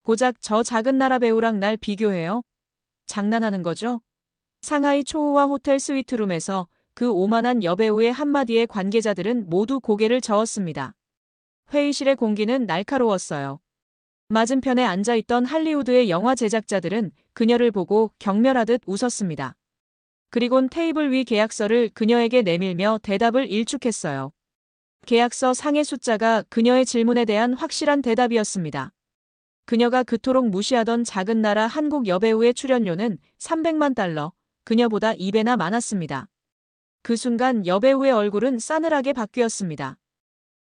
고작 저 작은 나라 배우랑 날 비교해요? 장난하는 거죠? 상하이 초호화 호텔 스위트룸에서 그 오만한 여배우의 한마디에 관계자들은 모두 고개를 저었습니다. 회의실의 공기는 날카로웠어요. 맞은편에 앉아있던 할리우드의 영화 제작자들은 그녀를 보고 경멸하듯 웃었습니다. 그리곤 테이블 위 계약서를 그녀에게 내밀며 대답을 일축했어요. 계약서 상의 숫자가 그녀의 질문에 대한 확실한 대답이었습니다. 그녀가 그토록 무시하던 작은 나라 한국 여배우의 출연료는 300만 달러, 그녀보다 2배나 많았습니다. 그 순간 여배우의 얼굴은 싸늘하게 바뀌었습니다.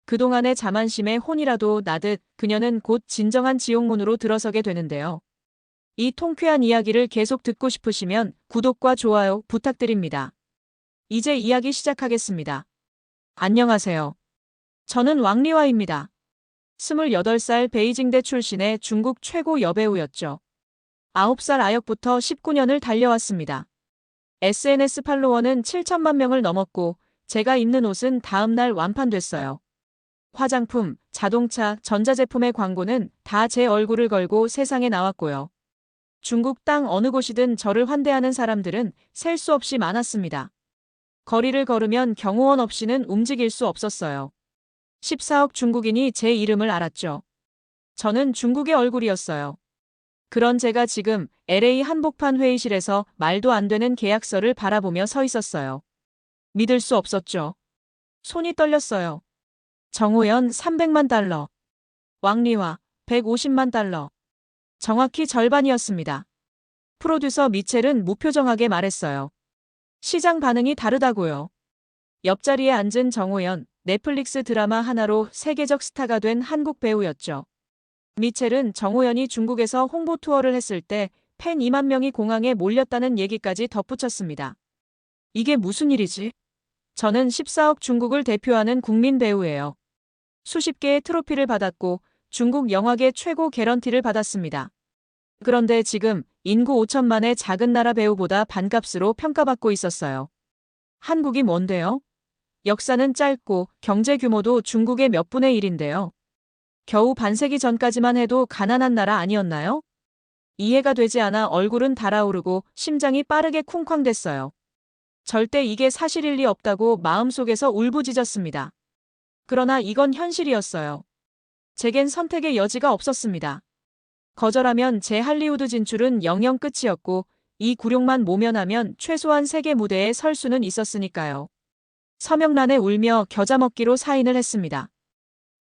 그동안의 자만심에 혼이라도 나듯 그녀는 곧 진정한 지옥문으로 들어서게 되는데요. 이 통쾌한 이야기를 계속 듣고 싶으시면 구독과 좋아요 부탁드립니다. 이제 이야기 시작하겠습니다. 안녕하세요. 저는 왕리화입니다. 28살 베이징대 출신의 중국 최고 여배우였죠. 9살 아역부터 19년을 달려왔습니다. SNS 팔로워는 7천만 명을 넘었고 제가 입는 옷은 다음날 완판됐어요. 화장품, 자동차, 전자제품의 광고는 다 제 얼굴을 걸고 세상에 나왔고요. 중국 땅 어느 곳이든 저를 환대하는 사람들은 셀 수 없이 많았습니다. 거리를 걸으면 경호원 없이는 움직일 수 없었어요. 14억 중국인이 제 이름을 알았죠. 저는 중국의 얼굴이었어요. 그런 제가 지금 LA 한복판 회의실에서 말도 안 되는 계약서를 바라보며 서 있었어요. 믿을 수 없었죠. 손이 떨렸어요. 정호연 300만 달러. 왕리화 150만 달러. 정확히 절반이었습니다. 프로듀서 미첼은 무표정하게 말했어요. 시장 반응이 다르다고요. 옆자리에 앉은 정호연, 넷플릭스 드라마 하나로 세계적 스타가 된 한국 배우였죠. 미첼은 정호연이 중국에서 홍보 투어를 했을 때 팬 2만 명이 공항에 몰렸다는 얘기까지 덧붙였습니다. 이게 무슨 일이지? 저는 14억 중국을 대표하는 국민 배우예요. 수십 개의 트로피를 받았고 중국 영화계 최고 개런티를 받았습니다. 그런데 지금 인구 5천만의 작은 나라 배우보다 반값으로 평가받고 있었어요. 한국이 뭔데요? 역사는 짧고 경제 규모도 중국의 몇 분의 1인데요. 겨우 반세기 전까지만 해도 가난한 나라 아니었나요? 이해가 되지 않아 얼굴은 달아오르고 심장이 빠르게 쿵쾅댔어요. 절대 이게 사실일 리 없다고 마음속에서 울부짖었습니다. 그러나 이건 현실이었어요. 제겐 선택의 여지가 없었습니다. 거절하면 제 할리우드 진출은 영영 끝이었고 이 굴욕만 모면하면 최소한 세계 무대에 설 수는 있었으니까요. 서명란에 울며 겨자 먹기로 사인을 했습니다.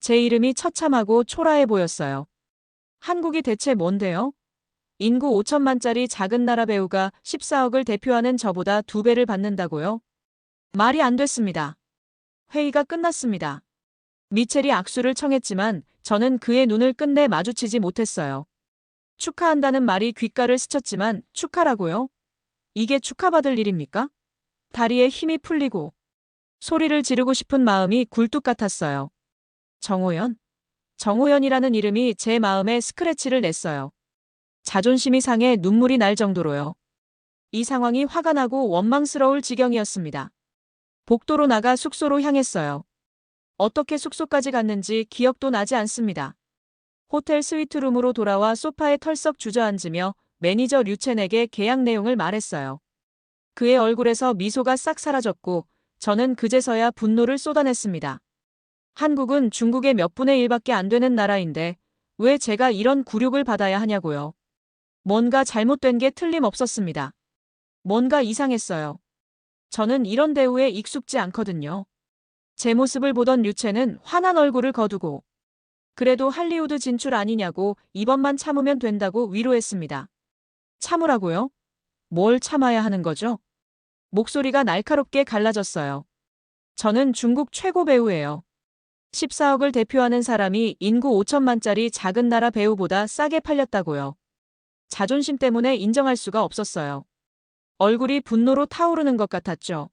제 이름이 처참하고 초라해 보였어요. 한국이 대체 뭔데요? 인구 5천만짜리 작은 나라 배우가 14억을 대표하는 저보다 2배를 받는다고요? 말이 안 됐습니다. 회의가 끝났습니다. 미첼이 악수를 청했지만 저는 그의 눈을 끝내 마주치지 못했어요. 축하한다는 말이 귓가를 스쳤지만 축하라고요? 이게 축하받을 일입니까? 다리에 힘이 풀리고 소리를 지르고 싶은 마음이 굴뚝 같았어요. 정호연? 정호연이라는 이름이 제 마음에 스크래치를 냈어요. 자존심이 상해 눈물이 날 정도로요. 이 상황이 화가 나고 원망스러울 지경이었습니다. 복도로 나가 숙소로 향했어요. 어떻게 숙소까지 갔는지 기억도 나지 않습니다. 호텔 스위트룸으로 돌아와 소파에 털썩 주저앉으며 매니저 류첸에게 계약 내용을 말했어요. 그의 얼굴에서 미소가 싹 사라졌고 저는 그제서야 분노를 쏟아냈습니다. 한국은 중국의 몇 분의 1밖에 안 되는 나라인데 왜 제가 이런 굴욕을 받아야 하냐고요. 뭔가 잘못된 게 틀림없었습니다. 뭔가 이상했어요. 저는 이런 대우에 익숙지 않거든요. 제 모습을 보던 류첸은 환한 얼굴을 거두고 그래도 할리우드 진출 아니냐고 이번만 참으면 된다고 위로했습니다. 참으라고요? 뭘 참아야 하는 거죠? 목소리가 날카롭게 갈라졌어요. 저는 중국 최고 배우예요. 14억을 대표하는 사람이 인구 5천만짜리 작은 나라 배우보다 싸게 팔렸다고요. 자존심 때문에 인정할 수가 없었어요. 얼굴이 분노로 타오르는 것 같았죠.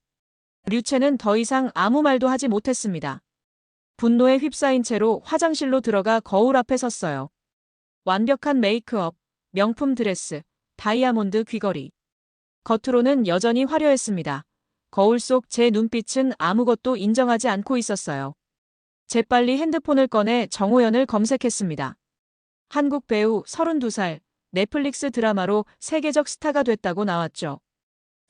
류첸은 더 이상 아무 말도 하지 못했습니다. 분노에 휩싸인 채로 화장실로 들어가 거울 앞에 섰어요. 완벽한 메이크업, 명품 드레스, 다이아몬드 귀걸이. 겉으로는 여전히 화려했습니다. 거울 속 제 눈빛은 아무것도 인정하지 않고 있었어요. 재빨리 핸드폰을 꺼내 정호연을 검색했습니다. 한국 배우 32살, 넷플릭스 드라마로 세계적 스타가 됐다고 나왔죠.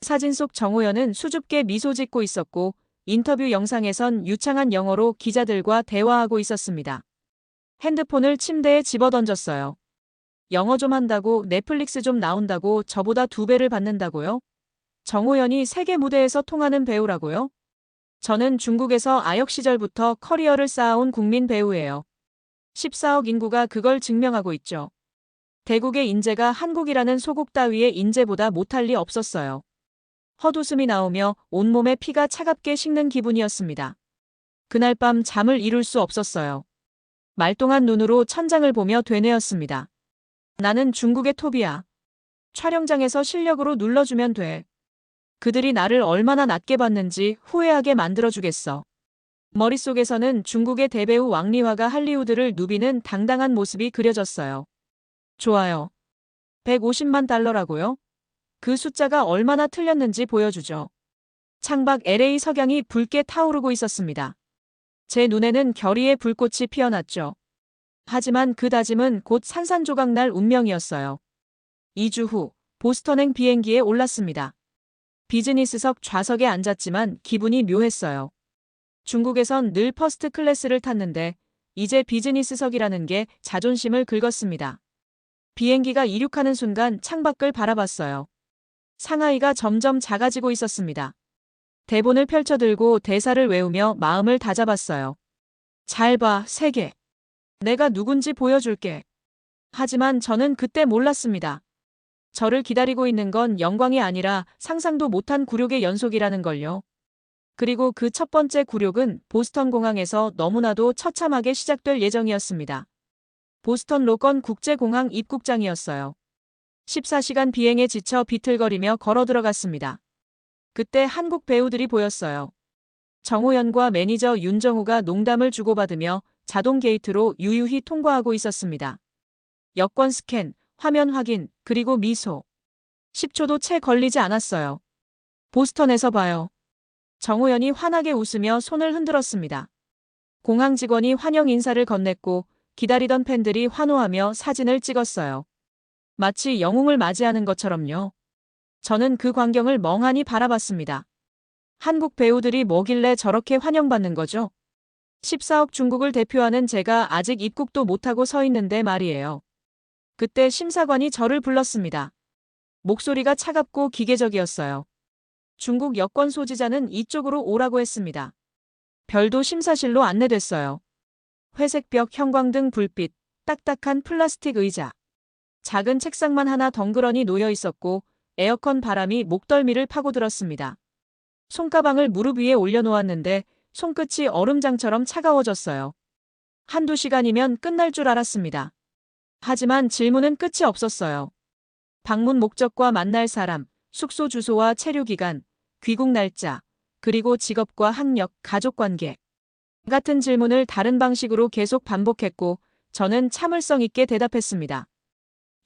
사진 속 정호연은 수줍게 미소 짓고 있었고 인터뷰 영상에선 유창한 영어로 기자들과 대화하고 있었습니다. 핸드폰을 침대에 집어던졌어요. 영어 좀 한다고 넷플릭스 좀 나온다고 저보다 2배를 받는다고요? 정호연이 세계 무대에서 통하는 배우라고요? 저는 중국에서 아역 시절부터 커리어를 쌓아온 국민 배우예요. 14억 인구가 그걸 증명하고 있죠. 대국의 인재가 한국이라는 소국 따위의 인재보다 못할 리 없었어요. 헛웃음이 나오며 온몸에 피가 차갑게 식는 기분이었습니다. 그날 밤 잠을 이룰 수 없었어요. 말똥한 눈으로 천장을 보며 되뇌었습니다. 나는 중국의 톱이야. 촬영장에서 실력으로 눌러주면 돼. 그들이 나를 얼마나 낮게 봤는지 후회하게 만들어주겠어. 머릿속에서는 중국의 대배우 왕리화가 할리우드를 누비는 당당한 모습이 그려졌어요. 좋아요. 150만 달러라고요? 그 숫자가 얼마나 틀렸는지 보여주죠. 창밖 LA 석양이 붉게 타오르고 있었습니다. 제 눈에는 결의의 불꽃이 피어났죠. 하지만 그 다짐은 곧 산산조각 날 운명이었어요. 2주 후 보스턴행 비행기에 올랐습니다. 비즈니스석 좌석에 앉았지만 기분이 묘했어요. 중국에선 늘 퍼스트 클래스를 탔는데 이제 비즈니스석이라는 게 자존심을 긁었습니다. 비행기가 이륙하는 순간 창밖을 바라봤어요. 상하이가 점점 작아지고 있었습니다. 대본을 펼쳐들고 대사를 외우며 마음을 다잡았어요. 잘 봐, 세계. 내가 누군지 보여줄게. 하지만 저는 그때 몰랐습니다. 저를 기다리고 있는 건 영광이 아니라 상상도 못한 굴욕의 연속이라는 걸요. 그리고 그 첫 번째 굴욕은 보스턴 공항에서 너무나도 처참하게 시작될 예정이었습니다. 보스턴 로건 국제공항 입국장이었어요. 14시간 비행에 지쳐 비틀거리며 걸어 들어갔습니다. 그때 한국 배우들이 보였어요. 정호연과 매니저 윤정우가 농담을 주고받으며 자동 게이트로 유유히 통과하고 있었습니다. 여권 스캔, 화면 확인, 그리고 미소. 10초도 채 걸리지 않았어요. 보스턴에서 봐요. 정호연이 환하게 웃으며 손을 흔들었습니다. 공항 직원이 환영 인사를 건넸고 기다리던 팬들이 환호하며 사진을 찍었어요. 마치 영웅을 맞이하는 것처럼요. 저는 그 광경을 멍하니 바라봤습니다. 한국 배우들이 뭐길래 저렇게 환영받는 거죠? 14억 중국을 대표하는 제가 아직 입국도 못하고 서 있는데 말이에요. 그때 심사관이 저를 불렀습니다. 목소리가 차갑고 기계적이었어요. 중국 여권 소지자는 이쪽으로 오라고 했습니다. 별도 심사실로 안내됐어요. 회색벽 형광등 불빛, 딱딱한 플라스틱 의자. 작은 책상만 하나 덩그러니 놓여 있었고 에어컨 바람이 목덜미를 파고들었습니다. 손가방을 무릎 위에 올려놓았는데 손끝이 얼음장처럼 차가워졌어요. 한두 시간이면 끝날 줄 알았습니다. 하지만 질문은 끝이 없었어요. 방문 목적과 만날 사람, 숙소 주소와 체류 기간, 귀국 날짜, 그리고 직업과 학력, 가족관계. 같은 질문을 다른 방식으로 계속 반복했고 저는 참을성 있게 대답했습니다.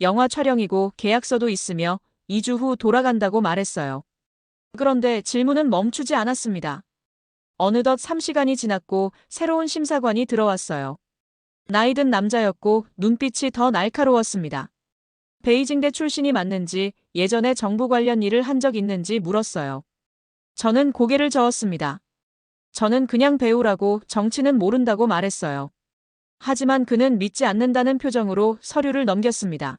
영화 촬영이고 계약서도 있으며 2주 후 돌아간다고 말했어요. 그런데 질문은 멈추지 않았습니다. 어느덧 3시간이 지났고 새로운 심사관이 들어왔어요. 나이든 남자였고 눈빛이 더 날카로웠습니다. 베이징대 출신이 맞는지 예전에 정부 관련 일을 한 적 있는지 물었어요. 저는 고개를 저었습니다. 저는 그냥 배우라고 정치는 모른다고 말했어요. 하지만 그는 믿지 않는다는 표정으로 서류를 넘겼습니다.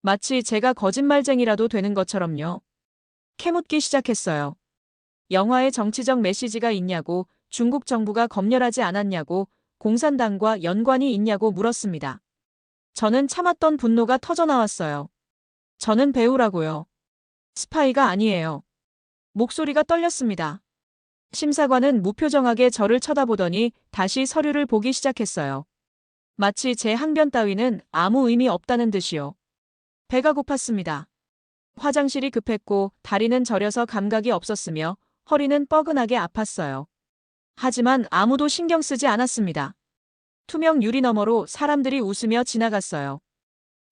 마치 제가 거짓말쟁이라도 되는 것처럼요. 캐묻기 시작했어요. 영화에 정치적 메시지가 있냐고, 중국 정부가 검열하지 않았냐고, 공산당과 연관이 있냐고 물었습니다. 저는 참았던 분노가 터져나왔어요. 저는 배우라고요. 스파이가 아니에요. 목소리가 떨렸습니다. 심사관은 무표정하게 저를 쳐다보더니 다시 서류를 보기 시작했어요. 마치 제 항변 따위는 아무 의미 없다는 듯이요. 배가 고팠습니다. 화장실이 급했고 다리는 저려서 감각이 없었으며 허리는 뻐근하게 아팠어요. 하지만 아무도 신경 쓰지 않았습니다. 투명 유리 너머로 사람들이 웃으며 지나갔어요.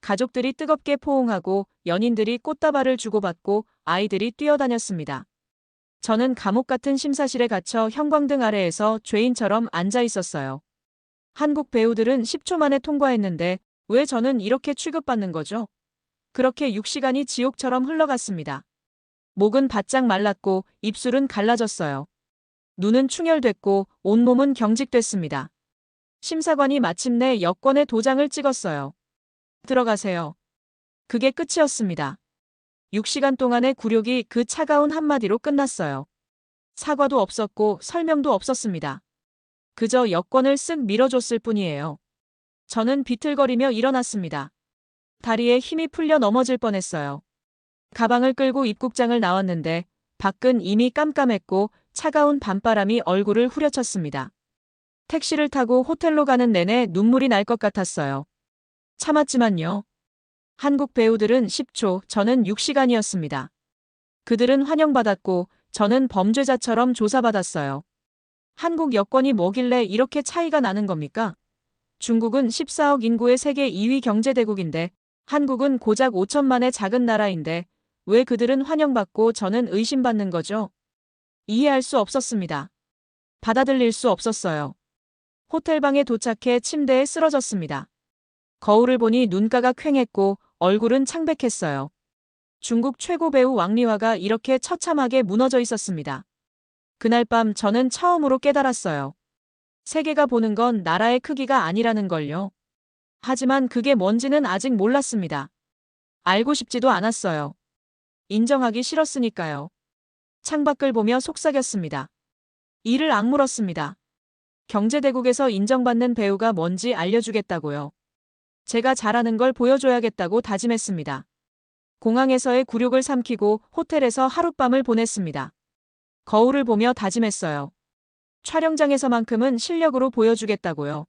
가족들이 뜨겁게 포옹하고 연인들이 꽃다발을 주고받고 아이들이 뛰어다녔습니다. 저는 감옥 같은 심사실에 갇혀 형광등 아래에서 죄인처럼 앉아 있었어요. 한국 배우들은 10초 만에 통과했는데 왜 저는 이렇게 취급받는 거죠? 그렇게 6시간이 지옥처럼 흘러갔습니다. 목은 바짝 말랐고 입술은 갈라졌어요. 눈은 충혈됐고 온몸은 경직됐습니다. 심사관이 마침내 여권에 도장을 찍었어요. 들어가세요. 그게 끝이었습니다. 6시간 동안의 굴욕이 그 차가운 한마디로 끝났어요. 사과도 없었고 설명도 없었습니다. 그저 여권을 쓱 밀어줬을 뿐이에요. 저는 비틀거리며 일어났습니다. 다리에 힘이 풀려 넘어질 뻔했어요. 가방을 끌고 입국장을 나왔는데 밖은 이미 깜깜했고 차가운 밤바람이 얼굴을 후려쳤습니다. 택시를 타고 호텔로 가는 내내 눈물이 날 것 같았어요. 참았지만요. 한국 배우들은 10초, 저는 6시간이었습니다. 그들은 환영받았고 저는 범죄자처럼 조사받았어요. 한국 여권이 뭐길래 이렇게 차이가 나는 겁니까? 중국은 14억 인구의 세계 2위 경제대국인데 한국은 고작 5천만의 작은 나라인데 왜 그들은 환영받고 저는 의심받는 거죠? 이해할 수 없었습니다. 받아들일 수 없었어요. 호텔방에 도착해 침대에 쓰러졌습니다. 거울을 보니 눈가가 퀭했고 얼굴은 창백했어요. 중국 최고 배우 왕리화가 이렇게 처참하게 무너져 있었습니다. 그날 밤 저는 처음으로 깨달았어요. 세계가 보는 건 나라의 크기가 아니라는 걸요. 하지만 그게 뭔지는 아직 몰랐습니다. 알고 싶지도 않았어요. 인정하기 싫었으니까요. 창밖을 보며 속삭였습니다. 이를 악물었습니다. 경제대국에서 인정받는 배우가 뭔지 알려주겠다고요. 제가 잘하는 걸 보여줘야겠다고 다짐했습니다. 공항에서의 굴욕을 삼키고 호텔에서 하룻밤을 보냈습니다. 거울을 보며 다짐했어요. 촬영장에서만큼은 실력으로 보여주겠다고요.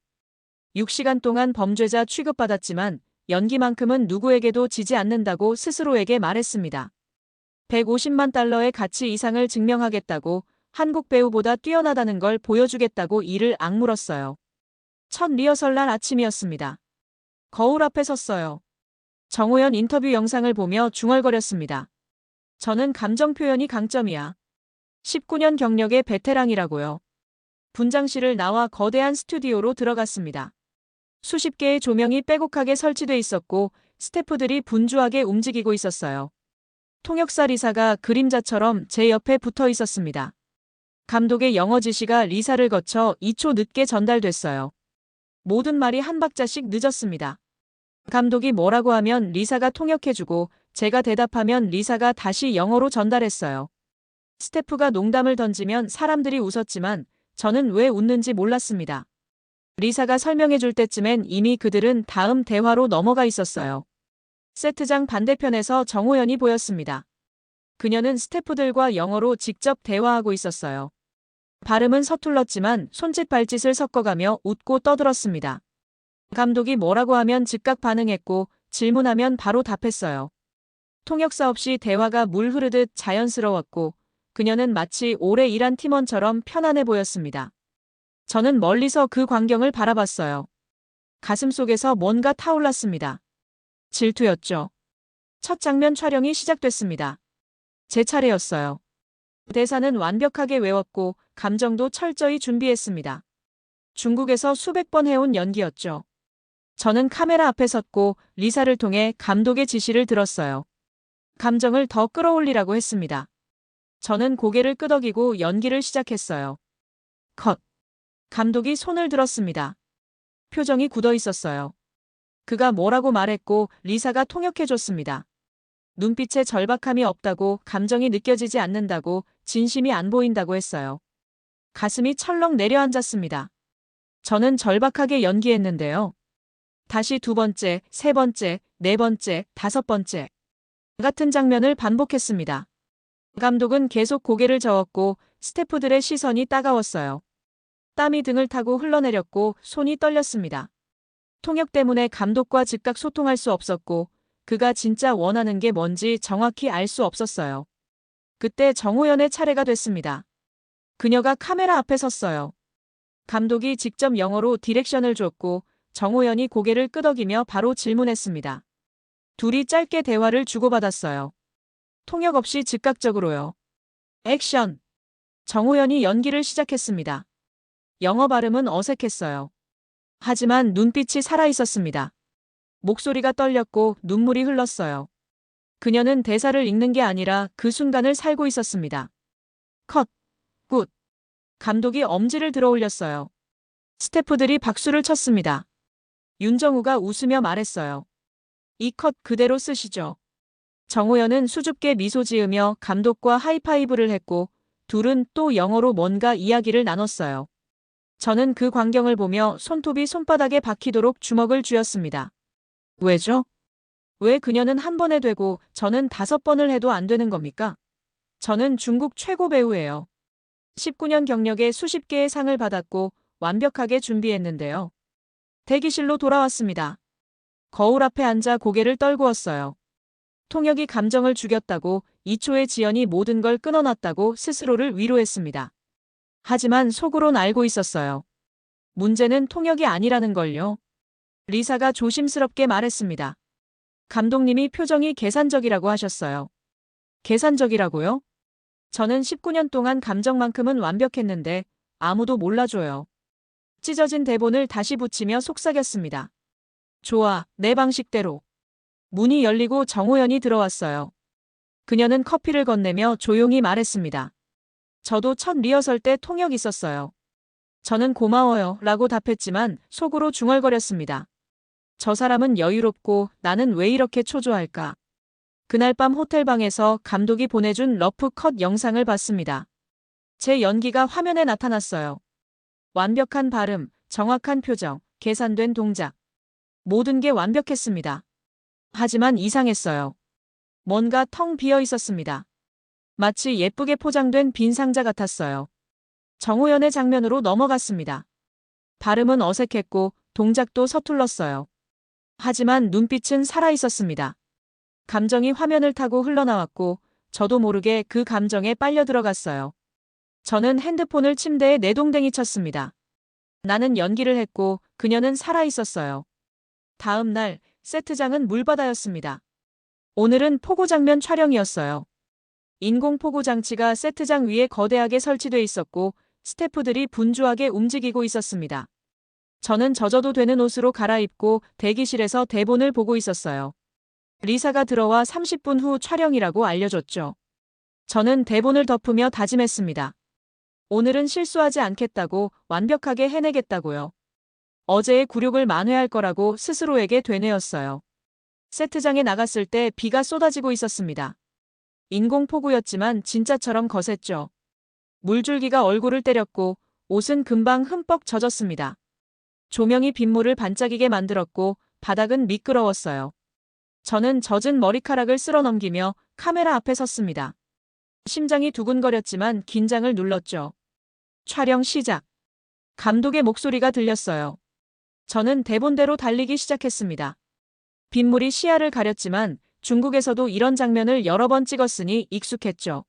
6시간 동안 범죄자 취급받았지만 연기만큼은 누구에게도 지지 않는다고 스스로에게 말했습니다. 150만 달러의 가치 이상을 증명하겠다고 한국 배우보다 뛰어나다는 걸 보여주겠다고 이를 악물었어요. 첫 리허설 날 아침이었습니다. 거울 앞에 섰어요. 정호연 인터뷰 영상을 보며 중얼거렸습니다. 저는 감정 표현이 강점이야. 19년 경력의 베테랑이라고요. 분장실을 나와 거대한 스튜디오로 들어갔습니다. 수십 개의 조명이 빼곡하게 설치돼 있었고 스태프들이 분주하게 움직이고 있었어요. 통역사 리사가 그림자처럼 제 옆에 붙어 있었습니다. 감독의 영어 지시가 리사를 거쳐 2초 늦게 전달됐어요. 모든 말이 한 박자씩 늦었습니다. 감독이 뭐라고 하면 리사가 통역해주고 제가 대답하면 리사가 다시 영어로 전달했어요. 스태프가 농담을 던지면 사람들이 웃었지만 저는 왜 웃는지 몰랐습니다. 리사가 설명해줄 때쯤엔 이미 그들은 다음 대화로 넘어가 있었어요. 세트장 반대편에서 정호연이 보였습니다. 그녀는 스태프들과 영어로 직접 대화하고 있었어요. 발음은 서툴렀지만 손짓 발짓을 섞어가며 웃고 떠들었습니다. 감독이 뭐라고 하면 즉각 반응했고 질문하면 바로 답했어요. 통역사 없이 대화가 물 흐르듯 자연스러웠고 그녀는 마치 오래 일한 팀원처럼 편안해 보였습니다. 저는 멀리서 그 광경을 바라봤어요. 가슴속에서 뭔가 타올랐습니다. 질투였죠. 첫 장면 촬영이 시작됐습니다. 제 차례였어요. 대사는 완벽하게 외웠고 감정도 철저히 준비했습니다. 중국에서 수백 번 해온 연기였죠. 저는 카메라 앞에 섰고 리사를 통해 감독의 지시를 들었어요. 감정을 더 끌어올리라고 했습니다. 저는 고개를 끄덕이고 연기를 시작했어요. 컷. 감독이 손을 들었습니다. 표정이 굳어 있었어요. 그가 뭐라고 말했고 리사가 통역해줬습니다. 눈빛에 절박함이 없다고, 감정이 느껴지지 않는다고, 진심이 안 보인다고 했어요. 가슴이 철렁 내려앉았습니다. 저는 절박하게 연기했는데요. 다시 두 번째, 세 번째, 네 번째, 다섯 번째. 같은 장면을 반복했습니다. 감독은 계속 고개를 저었고 스태프들의 시선이 따가웠어요. 땀이 등을 타고 흘러내렸고 손이 떨렸습니다. 통역 때문에 감독과 즉각 소통할 수 없었고 그가 진짜 원하는 게 뭔지 정확히 알 수 없었어요. 그때 정호연의 차례가 됐습니다. 그녀가 카메라 앞에 섰어요. 감독이 직접 영어로 디렉션을 줬고 정호연이 고개를 끄덕이며 바로 질문했습니다. 둘이 짧게 대화를 주고받았어요. 통역 없이 즉각적으로요. 액션! 정호연이 연기를 시작했습니다. 영어 발음은 어색했어요. 하지만 눈빛이 살아있었습니다. 목소리가 떨렸고 눈물이 흘렀어요. 그녀는 대사를 읽는 게 아니라 그 순간을 살고 있었습니다. 컷, 굿. 감독이 엄지를 들어 올렸어요. 스태프들이 박수를 쳤습니다. 윤정우가 웃으며 말했어요. 이 컷 그대로 쓰시죠. 정호연은 수줍게 미소 지으며 감독과 하이파이브를 했고 둘은 또 영어로 뭔가 이야기를 나눴어요. 저는 그 광경을 보며 손톱이 손바닥에 박히도록 주먹을 쥐었습니다. 왜죠? 왜 그녀는 한 번에 되고 저는 5번을 해도 안 되는 겁니까? 저는 중국 최고 배우예요. 19년 경력에 수십 개의 상을 받았고 완벽하게 준비했는데요. 대기실로 돌아왔습니다. 거울 앞에 앉아 고개를 떨구었어요. 통역이 감정을 죽였다고 2초의 지연이 모든 걸 끊어놨다고 스스로를 위로했습니다. 하지만 속으론 알고 있었어요. 문제는 통역이 아니라는 걸요. 리사가 조심스럽게 말했습니다. 감독님이 표정이 계산적이라고 하셨어요. 계산적이라고요? 저는 19년 동안 감정만큼은 완벽했는데 아무도 몰라줘요. 찢어진 대본을 다시 붙이며 속삭였습니다. 좋아, 내 방식대로. 문이 열리고 정호연이 들어왔어요. 그녀는 커피를 건네며 조용히 말했습니다. 저도 첫 리허설 때 통역 있었어요. 저는 고마워요 라고 답했지만 속으로 중얼거렸습니다. 저 사람은 여유롭고 나는 왜 이렇게 초조할까? 그날 밤 호텔방에서 감독이 보내준 러프 컷 영상을 봤습니다. 제 연기가 화면에 나타났어요. 완벽한 발음, 정확한 표정, 계산된 동작. 모든 게 완벽했습니다. 하지만 이상했어요. 뭔가 텅 비어 있었습니다. 마치 예쁘게 포장된 빈 상자 같았어요. 정호연의 장면으로 넘어갔습니다. 발음은 어색했고 동작도 서툴렀어요. 하지만 눈빛은 살아있었습니다. 감정이 화면을 타고 흘러나왔고 저도 모르게 그 감정에 빨려 들어갔어요. 저는 핸드폰을 침대에 내동댕이 쳤습니다. 나는 연기를 했고 그녀는 살아있었어요. 다음 날 세트장은 물바다였습니다. 오늘은 폭우 장면 촬영이었어요. 인공 폭우 장치가 세트장 위에 거대하게 설치돼 있었고 스태프들이 분주하게 움직이고 있었습니다. 저는 젖어도 되는 옷으로 갈아입고 대기실에서 대본을 보고 있었어요. 리사가 들어와 30분 후 촬영이라고 알려줬죠. 저는 대본을 덮으며 다짐했습니다. 오늘은 실수하지 않겠다고, 완벽하게 해내겠다고요. 어제의 굴욕을 만회할 거라고 스스로에게 되뇌었어요. 세트장에 나갔을 때 비가 쏟아지고 있었습니다. 인공폭우였지만 진짜처럼 거셌죠. 물줄기가 얼굴을 때렸고 옷은 금방 흠뻑 젖었습니다. 조명이 빗물을 반짝이게 만들었고 바닥은 미끄러웠어요. 저는 젖은 머리카락을 쓸어넘기며 카메라 앞에 섰습니다. 심장이 두근거렸지만 긴장을 눌렀죠. 촬영 시작. 감독의 목소리가 들렸어요. 저는 대본대로 달리기 시작했습니다. 빗물이 시야를 가렸지만 중국에서도 이런 장면을 여러 번 찍었으니 익숙했죠.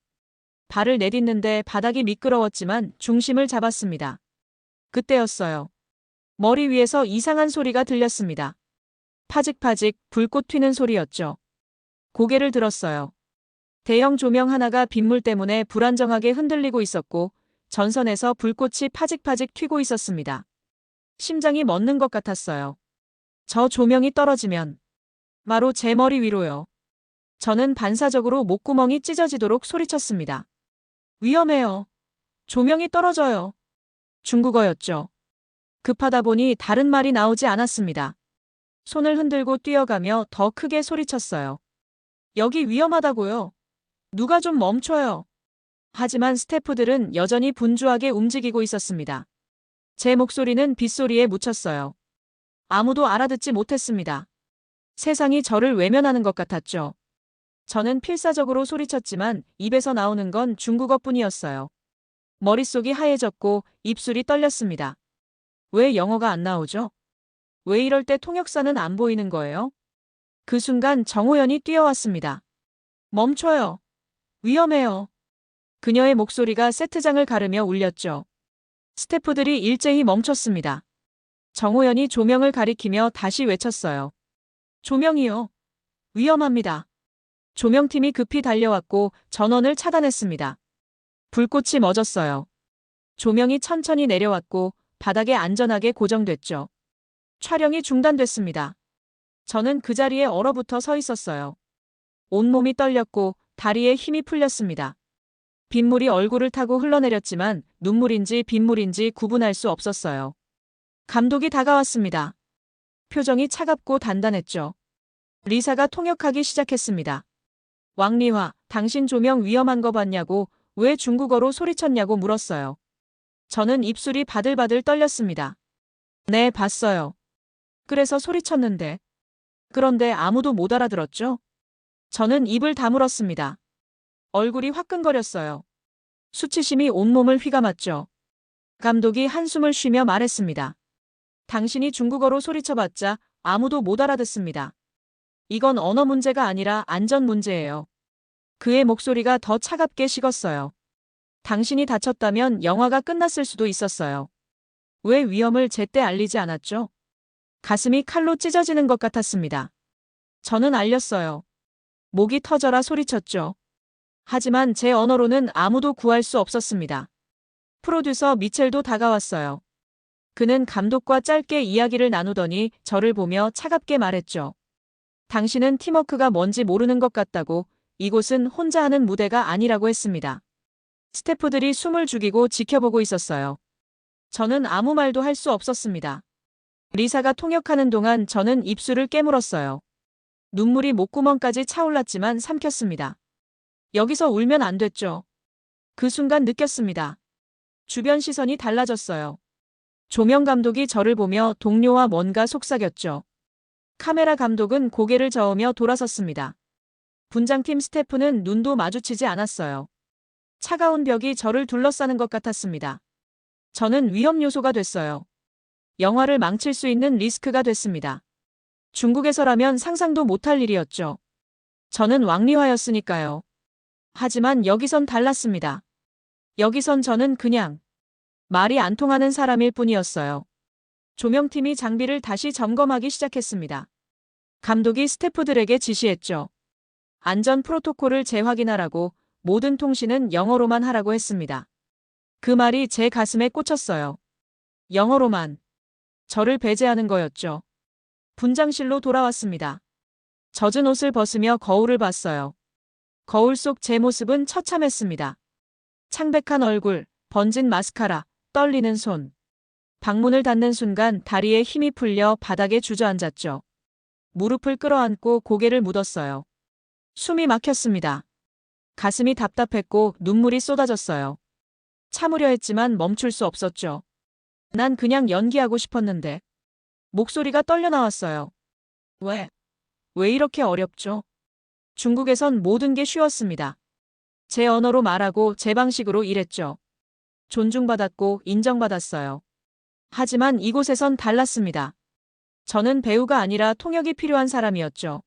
발을 내딛는데 바닥이 미끄러웠지만 중심을 잡았습니다. 그때였어요. 머리 위에서 이상한 소리가 들렸습니다. 파직파직 불꽃 튀는 소리였죠. 고개를 들었어요. 대형 조명 하나가 빗물 때문에 불안정하게 흔들리고 있었고 전선에서 불꽃이 파직파직 튀고 있었습니다. 심장이 멎는 것 같았어요. 저 조명이 떨어지면 바로 제 머리 위로요. 저는 반사적으로 목구멍이 찢어지도록 소리쳤습니다. 위험해요. 조명이 떨어져요. 중국어였죠. 급하다 보니 다른 말이 나오지 않았습니다. 손을 흔들고 뛰어가며 더 크게 소리쳤어요. 여기 위험하다고요. 누가 좀 멈춰요. 하지만 스태프들은 여전히 분주하게 움직이고 있었습니다. 제 목소리는 빗소리에 묻혔어요. 아무도 알아듣지 못했습니다. 세상이 저를 외면하는 것 같았죠. 저는 필사적으로 소리쳤지만 입에서 나오는 건 중국어뿐이었어요. 머릿속이 하얘졌고 입술이 떨렸습니다. 왜 영어가 안 나오죠? 왜 이럴 때 통역사는 안 보이는 거예요? 그 순간 정호연이 뛰어왔습니다. 멈춰요. 위험해요. 그녀의 목소리가 세트장을 가르며 울렸죠. 스태프들이 일제히 멈췄습니다. 정호연이 조명을 가리키며 다시 외쳤어요. 조명이요. 위험합니다. 조명팀이 급히 달려왔고 전원을 차단했습니다. 불꽃이 멎었어요. 조명이 천천히 내려왔고 바닥에 안전하게 고정됐죠. 촬영이 중단됐습니다. 저는 그 자리에 얼어붙어 서 있었어요. 온몸이 떨렸고 다리에 힘이 풀렸습니다. 빗물이 얼굴을 타고 흘러내렸지만 눈물인지 빗물인지 구분할 수 없었어요. 감독이 다가왔습니다. 표정이 차갑고 단단했죠. 리사가 통역하기 시작했습니다. 왕리화, 당신 조명 위험한 거 봤냐고, 왜 중국어로 소리쳤냐고 물었어요. 저는 입술이 바들바들 떨렸습니다. 네, 봤어요. 그래서 소리쳤는데. 그런데 아무도 못 알아들었죠? 저는 입을 다물었습니다. 얼굴이 화끈거렸어요. 수치심이 온몸을 휘감았죠. 감독이 한숨을 쉬며 말했습니다. 당신이 중국어로 소리쳐봤자 아무도 못 알아듣습니다. 이건 언어 문제가 아니라 안전 문제예요. 그의 목소리가 더 차갑게 식었어요. 당신이 다쳤다면 영화가 끝났을 수도 있었어요. 왜 위험을 제때 알리지 않았죠? 가슴이 칼로 찢어지는 것 같았습니다. 저는 알렸어요. 목이 터져라 소리쳤죠. 하지만 제 언어로는 아무도 구할 수 없었습니다. 프로듀서 미첼도 다가왔어요. 그는 감독과 짧게 이야기를 나누더니 저를 보며 차갑게 말했죠. 당신은 팀워크가 뭔지 모르는 것 같다고, 이곳은 혼자 하는 무대가 아니라고 했습니다. 스태프들이 숨을 죽이고 지켜보고 있었어요. 저는 아무 말도 할 수 없었습니다. 리사가 통역하는 동안 저는 입술을 깨물었어요. 눈물이 목구멍까지 차올랐지만 삼켰습니다. 여기서 울면 안 됐죠. 그 순간 느꼈습니다. 주변 시선이 달라졌어요. 조명 감독이 저를 보며 동료와 뭔가 속삭였죠. 카메라 감독은 고개를 저으며 돌아섰습니다. 분장팀 스태프는 눈도 마주치지 않았어요. 차가운 벽이 저를 둘러싸는 것 같았습니다. 저는 위험 요소가 됐어요. 영화를 망칠 수 있는 리스크가 됐습니다. 중국에서라면 상상도 못할 일이었죠. 저는 왕리화였으니까요. 하지만 여기선 달랐습니다. 여기선 저는 그냥 말이 안 통하는 사람일 뿐이었어요. 조명팀이 장비를 다시 점검하기 시작했습니다. 감독이 스태프들에게 지시했죠. 안전 프로토콜을 재확인하라고, 모든 통신은 영어로만 하라고 했습니다. 그 말이 제 가슴에 꽂혔어요. 영어로만. 저를 배제하는 거였죠. 분장실로 돌아왔습니다. 젖은 옷을 벗으며 거울을 봤어요. 거울 속 제 모습은 처참했습니다. 창백한 얼굴, 번진 마스카라, 떨리는 손. 방문을 닫는 순간 다리에 힘이 풀려 바닥에 주저앉았죠. 무릎을 끌어안고 고개를 묻었어요. 숨이 막혔습니다. 가슴이 답답했고 눈물이 쏟아졌어요. 참으려 했지만 멈출 수 없었죠. 난 그냥 연기하고 싶었는데. 목소리가 떨려 나왔어요. 왜 이렇게 어렵죠? 중국에선 모든 게 쉬웠습니다. 제 언어로 말하고 제 방식으로 일했죠. 존중받았고 인정받았어요. 하지만 이곳에선 달랐습니다. 저는 배우가 아니라 통역이 필요한 사람이었죠.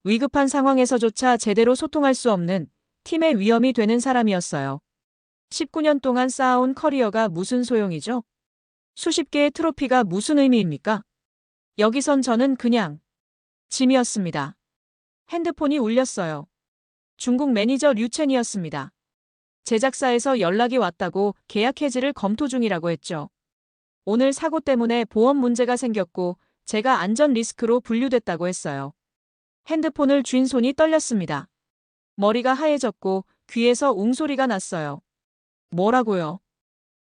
위급한 상황에서조차 제대로 소통할 수 없는 팀의 위험이 되는 사람이었어요. 19년 동안 쌓아온 커리어가 무슨 소용이죠? 수십 개의 트로피가 무슨 의미입니까? 여기선 저는 그냥 짐이었습니다. 핸드폰이 울렸어요. 중국 매니저 류첸이었습니다. 제작사에서 연락이 왔다고 계약 해지를 검토 중이라고 했죠. 오늘 사고 때문에 보험 문제가 생겼고 제가 안전 리스크로 분류됐다고 했어요. 핸드폰을 쥔 손이 떨렸습니다. 머리가 하얘졌고 귀에서 웅소리가 났어요. 뭐라고요?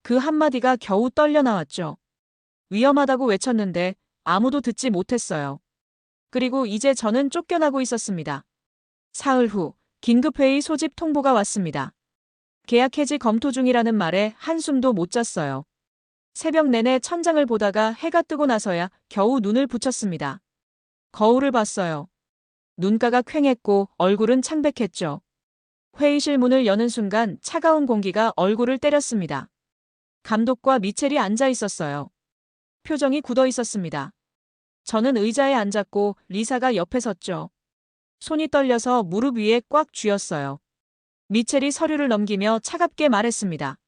그 한마디가 겨우 떨려 나왔죠. 위험하다고 외쳤는데 아무도 듣지 못했어요. 그리고 이제 저는 쫓겨나고 있었습니다. 사흘 후 긴급회의 소집 통보가 왔습니다. 계약 해지 검토 중이라는 말에 한숨도 못 잤어요. 새벽 내내 천장을 보다가 해가 뜨고 나서야 겨우 눈을 붙였습니다. 거울을 봤어요. 눈가가 퀭했고 얼굴은 창백했죠. 회의실 문을 여는 순간 차가운 공기가 얼굴을 때렸습니다. 감독과 미첼이 앉아 있었어요. 표정이 굳어 있었습니다. 저는 의자에 앉았고 리사가 옆에 섰죠. 손이 떨려서 무릎 위에 꽉 쥐었어요. 미첼이 서류를 넘기며 차갑게 말했습니다.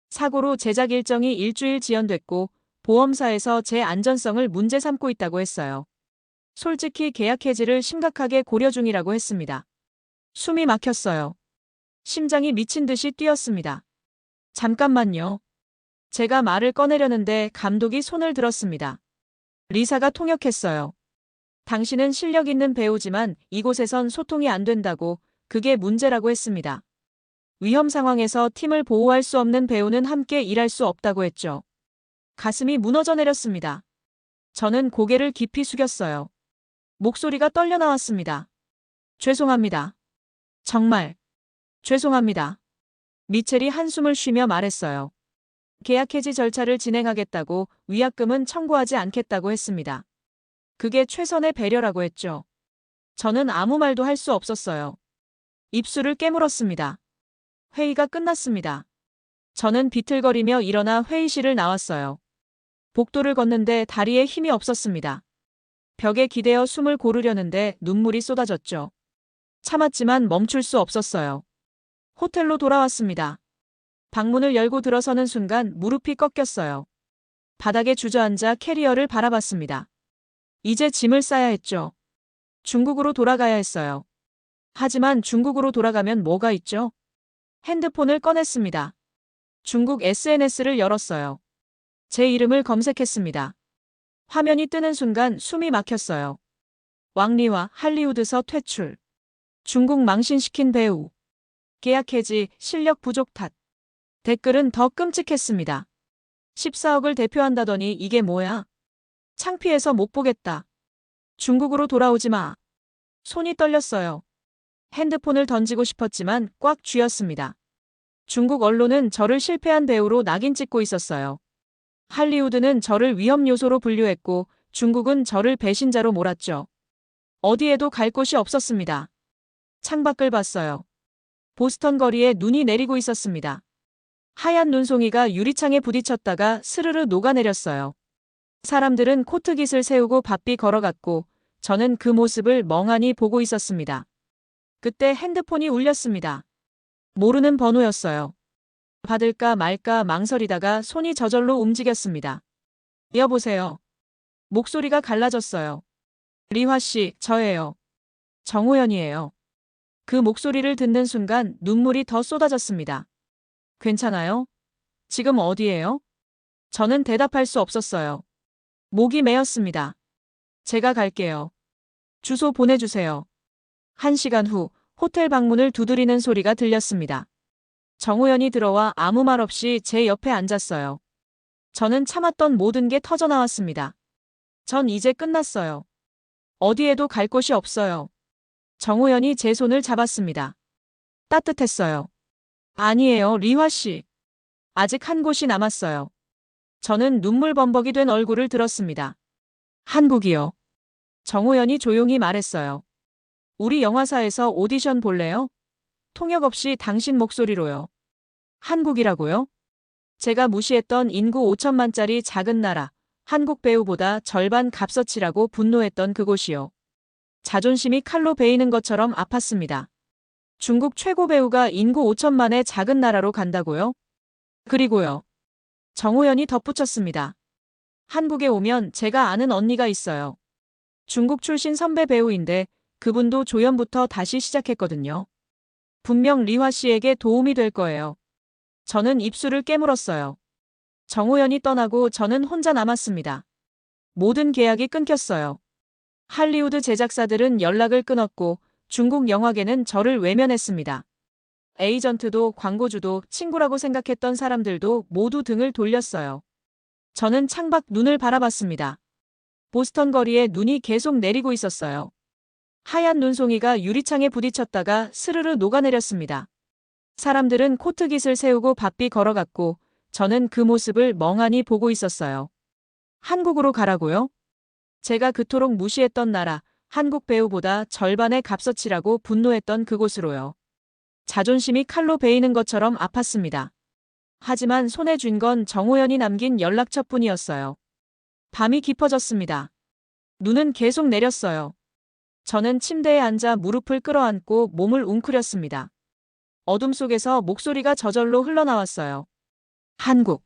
사고로 제작 일정이 일주일 지연됐고 보험사에서 제 안전성을 문제 삼고 있다고 했어요. 솔직히 계약 해지를 심각하게 고려 중이라고 했습니다. 숨이 막혔어요. 심장이 미친 듯이 뛰었습니다. 잠깐만요. 제가 말을 꺼내려는데 감독이 손을 들었습니다. 리사가 통역했어요. 당신은 실력 있는 배우지만 이곳에선 소통이 안 된다고, 그게 문제라고 했습니다. 위험 상황에서 팀을 보호할 수 없는 배우는 함께 일할 수 없다고 했죠. 가슴이 무너져 내렸습니다. 저는 고개를 깊이 숙였어요. 목소리가 떨려 나왔습니다. 죄송합니다. 정말 죄송합니다. 미첼이 한숨을 쉬며 말했어요. 계약 해지 절차를 진행하겠다고, 위약금은 청구하지 않겠다고 했습니다. 그게 최선의 배려라고 했죠. 저는 아무 말도 할 수 없었어요. 입술을 깨물었습니다. 회의가 끝났습니다. 저는 비틀거리며 일어나 회의실을 나왔어요. 복도를 걷는데 다리에 힘이 없었습니다. 벽에 기대어 숨을 고르려는데 눈물이 쏟아졌죠. 참았지만 멈출 수 없었어요. 호텔로 돌아왔습니다. 방문을 열고 들어서는 순간 무릎이 꺾였어요. 바닥에 주저앉아 캐리어를 바라봤습니다. 이제 짐을 싸야 했죠. 중국으로 돌아가야 했어요. 하지만 중국으로 돌아가면 뭐가 있죠? 핸드폰을 꺼냈습니다. 중국 SNS를 열었어요. 제 이름을 검색했습니다. 화면이 뜨는 순간 숨이 막혔어요. 왕리와 할리우드서 퇴출. 중국 망신시킨 배우. 계약 해지, 실력 부족 탓. 댓글은 더 끔찍했습니다. 14억을 대표한다더니 이게 뭐야? 창피해서 못 보겠다. 중국으로 돌아오지 마. 손이 떨렸어요. 핸드폰을 던지고 싶었지만 꽉 쥐었습니다. 중국 언론은 저를 실패한 배우로 낙인 찍고 있었어요. 할리우드는 저를 위험 요소로 분류했고 중국은 저를 배신자로 몰았죠. 어디에도 갈 곳이 없었습니다. 창밖을 봤어요. 보스턴 거리에 눈이 내리고 있었습니다. 하얀 눈송이가 유리창에 부딪혔다가 스르르 녹아내렸어요. 사람들은 코트깃을 세우고 바삐 걸어갔고 저는 그 모습을 멍하니 보고 있었습니다. 그때 핸드폰이 울렸습니다. 모르는 번호였어요. 받을까 말까 망설이다가 손이 저절로 움직였습니다. 여보세요. 목소리가 갈라졌어요. 리화 씨, 저예요. 정호연이에요. 그 목소리를 듣는 순간 눈물이 더 쏟아졌습니다. 괜찮아요? 지금 어디예요? 저는 대답할 수 없었어요. 목이 메었습니다. 제가 갈게요. 주소 보내주세요. 1시간 후 호텔 방문을 두드리는 소리가 들렸습니다. 정호연이 들어와 아무 말 없이 제 옆에 앉았어요. 저는 참았던 모든 게 터져나왔습니다. 전 이제 끝났어요. 어디에도 갈 곳이 없어요. 정호연이 제 손을 잡았습니다. 따뜻했어요. 아니에요, 리화 씨. 아직 한 곳이 남았어요. 저는 눈물 범벅이 된 얼굴을 들었습니다. 한국이요. 정호연이 조용히 말했어요. 우리 영화사에서 오디션 볼래요? 통역 없이 당신 목소리로요. 한국이라고요? 제가 무시했던 인구 5천만짜리 작은 나라, 한국 배우보다 절반 값어치라고 분노했던 그곳이요. 자존심이 칼로 베이는 것처럼 아팠습니다. 중국 최고 배우가 인구 5천만의 작은 나라로 간다고요? 그리고요. 정호연이 덧붙였습니다. 한국에 오면 제가 아는 언니가 있어요. 중국 출신 선배 배우인데 그분도 조연부터 다시 시작했거든요. 분명 리화 씨에게 도움이 될 거예요. 저는 입술을 깨물었어요. 정호연이 떠나고 저는 혼자 남았습니다. 모든 계약이 끊겼어요. 할리우드 제작사들은 연락을 끊었고 중국 영화계는 저를 외면했습니다. 에이전트도 광고주도 친구라고 생각했던 사람들도 모두 등을 돌렸어요. 저는 창밖 눈을 바라봤습니다. 보스턴 거리에 눈이 계속 내리고 있었어요. 하얀 눈송이가 유리창에 부딪혔다가 스르르 녹아내렸습니다. 사람들은 코트깃을 세우고 바삐 걸어갔고 저는 그 모습을 멍하니 보고 있었어요. 한국으로 가라고요? 제가 그토록 무시했던 나라, 한국 배우보다 절반의 값어치라고 분노했던 그곳으로요. 자존심이 칼로 베이는 것처럼 아팠습니다. 하지만 손에 쥔 건 정호연이 남긴 연락처뿐이었어요. 밤이 깊어졌습니다. 눈은 계속 내렸어요. 저는 침대에 앉아 무릎을 끌어안고 몸을 웅크렸습니다. 어둠 속에서 목소리가 저절로 흘러나왔어요. 한국.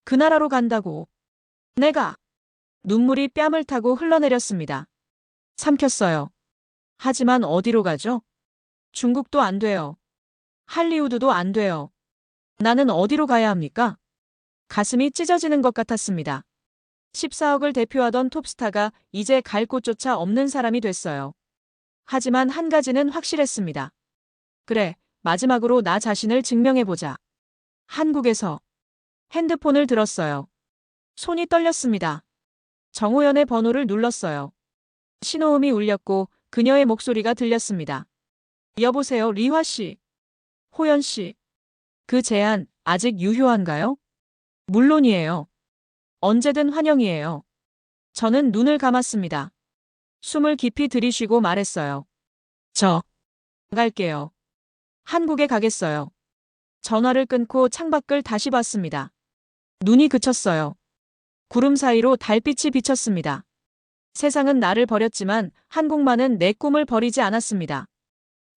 그 나라로 간다고. 내가. 눈물이 뺨을 타고 흘러내렸습니다. 삼켰어요. 하지만 어디로 가죠? 중국도 안 돼요. 할리우드도 안 돼요. 나는 어디로 가야 합니까? 가슴이 찢어지는 것 같았습니다. 14억을 대표하던 톱스타가 이제 갈 곳조차 없는 사람이 됐어요. 하지만 한 가지는 확실했습니다. 그래, 마지막으로 나 자신을 증명해보자. 한국에서 핸드폰을 들었어요. 손이 떨렸습니다. 정호연의 번호를 눌렀어요. 신호음이 울렸고 그녀의 목소리가 들렸습니다. 여보세요, 리화 씨. 호연 씨. 그 제안 아직 유효한가요? 물론이에요. 언제든 환영이에요. 저는 눈을 감았습니다. 숨을 깊이 들이쉬고 말했어요. 저 갈게요. 한국에 가겠어요. 전화를 끊고 창밖을 다시 봤습니다. 눈이 그쳤어요. 구름 사이로 달빛이 비쳤습니다. 세상은 나를 버렸지만 한국만은 내 꿈을 버리지 않았습니다.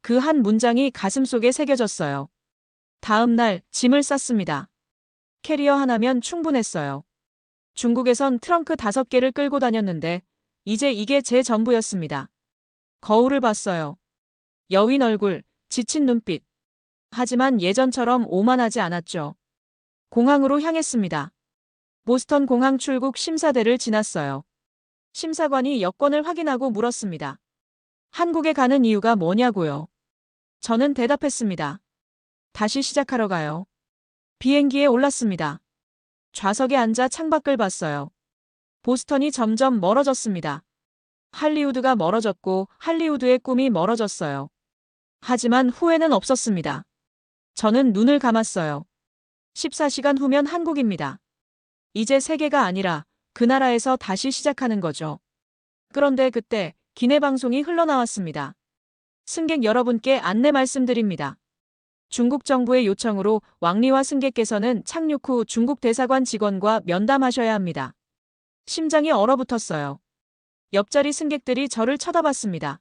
그 한 문장이 가슴속에 새겨졌어요. 다음 날 짐을 쌌습니다. 캐리어 하나면 충분했어요. 중국에선 트렁크 5개를 끌고 다녔는데 이제 이게 제 전부였습니다. 거울을 봤어요. 여윈 얼굴, 지친 눈빛. 하지만 예전처럼 오만하지 않았죠. 공항으로 향했습니다. 보스턴 공항 출국 심사대를 지났어요. 심사관이 여권을 확인하고 물었습니다. 한국에 가는 이유가 뭐냐고요? 저는 대답했습니다. 다시 시작하러 가요. 비행기에 올랐습니다. 좌석에 앉아 창밖을 봤어요. 보스턴이 점점 멀어졌습니다. 할리우드가 멀어졌고 할리우드의 꿈이 멀어졌어요. 하지만 후회는 없었습니다. 저는 눈을 감았어요. 14시간 후면 한국입니다. 이제 세계가 아니라 그 나라에서 다시 시작하는 거죠. 그런데 그때 기내 방송이 흘러나왔습니다. 승객 여러분께 안내 말씀드립니다. 중국 정부의 요청으로 왕리와 승객께서는 착륙 후 중국 대사관 직원과 면담하셔야 합니다. 심장이 얼어붙었어요. 옆자리 승객들이 저를 쳐다봤습니다.